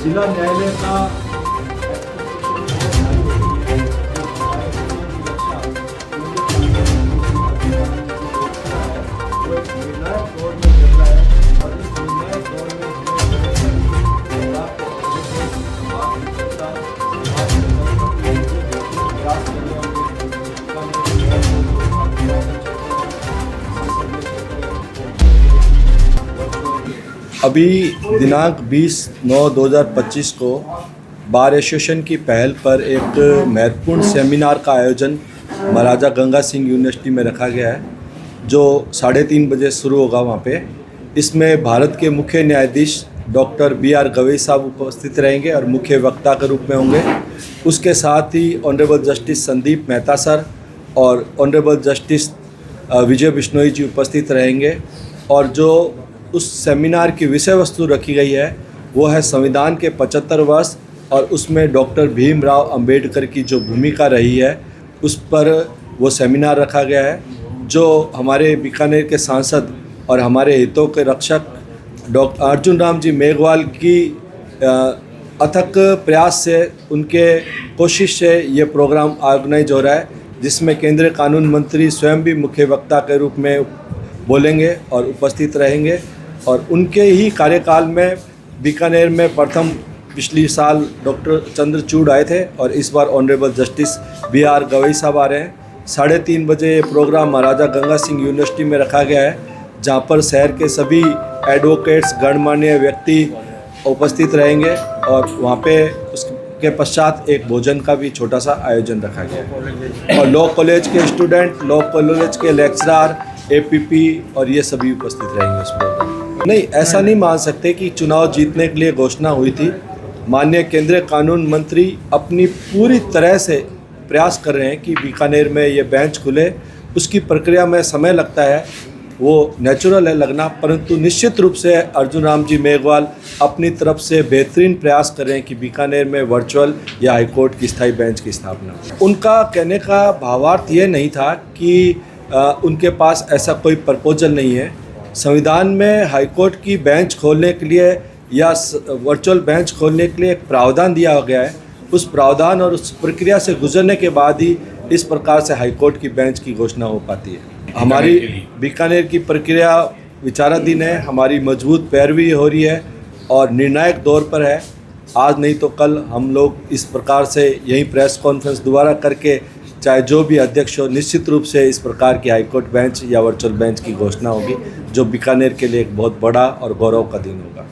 जिला न्यायालय का अभी दिनांक 20/9/2025 को बार एसोसिएशन की पहल पर एक महत्वपूर्ण सेमिनार का आयोजन महाराजा गंगा सिंह यूनिवर्सिटी में रखा गया है, जो 3:30 बजे शुरू होगा वहाँ पे। इसमें भारत के मुख्य न्यायाधीश डॉक्टर BR गवई साहब उपस्थित रहेंगे और मुख्य वक्ता के रूप में होंगे। उसके साथ ही honourable justice Sandeep Mehta sir और ऑनरेबल जस्टिस विजय बिश्नोई जी उपस्थित रहेंगे। और जो उस सेमिनार की विषय वस्तु रखी गई है वो है संविधान के 75 वर्ष और उसमें डॉक्टर भीमराव अंबेडकर की जो भूमिका रही है उस पर वो सेमिनार रखा गया है, जो हमारे बीकानेर के सांसद और हमारे हितों के रक्षक डॉक्टर अर्जुन राम जी मेघवाल की अथक प्रयास से, उनके कोशिश से ये प्रोग्राम ऑर्गेनाइज हो रहा है, जिसमें केंद्रीय कानून मंत्री स्वयं भी मुख्य वक्ता के रूप में बोलेंगे और उपस्थित रहेंगे। और उनके ही कार्यकाल में बीकानेर में प्रथम पिछली साल डॉक्टर चंद्रचूड़ आए थे और इस बार ऑनरेबल जस्टिस BR गवई साहब आ रहे हैं। 3:30 बजे ये प्रोग्राम महाराजा गंगा सिंह यूनिवर्सिटी में रखा गया है, जहां पर शहर के सभी एडवोकेट्स, गणमान्य व्यक्ति उपस्थित रहेंगे और वहां पे उसके पश्चात एक भोजन का भी छोटा सा आयोजन रखा गया है। और लॉ कॉलेज के स्टूडेंट, लॉ कॉलेज के लेक्चरर, APP और ये सभी उपस्थित रहेंगे उस प्रोग्राम। नहीं, ऐसा नहीं मान सकते कि चुनाव जीतने के लिए घोषणा हुई थी। माननीय केंद्रीय कानून मंत्री अपनी पूरी तरह से प्रयास कर रहे हैं कि बीकानेर में ये बेंच खुले। उसकी प्रक्रिया में समय लगता है, वो नेचुरल है लगना, परंतु निश्चित रूप से अर्जुन राम जी मेघवाल अपनी तरफ से बेहतरीन प्रयास कर रहे हैं कि बीकानेर में वर्चुअल या हाईकोर्ट की स्थायी बेंच की स्थापना। उनका कहने का भावार्थ ये नहीं था कि उनके पास ऐसा कोई प्रपोजल नहीं है। संविधान में हाईकोर्ट की बेंच खोलने के लिए या वर्चुअल बेंच खोलने के लिए एक प्रावधान दिया गया है। उस प्रावधान और उस प्रक्रिया से गुजरने के बाद ही इस प्रकार से हाईकोर्ट की बेंच की घोषणा हो पाती है। हमारी बीकानेर की प्रक्रिया विचाराधीन है, हमारी मजबूत पैरवी हो रही है और निर्णायक दौर पर है। आज नहीं तो कल हम लोग इस प्रकार से यही प्रेस कॉन्फ्रेंस दोबारा करके, चाहे जो भी अध्यक्ष हो, निश्चित रूप से इस प्रकार की हाईकोर्ट बेंच या वर्चुअल बेंच की घोषणा होगी, जो बीकानेर के लिए एक बहुत बड़ा और गौरव का दिन होगा।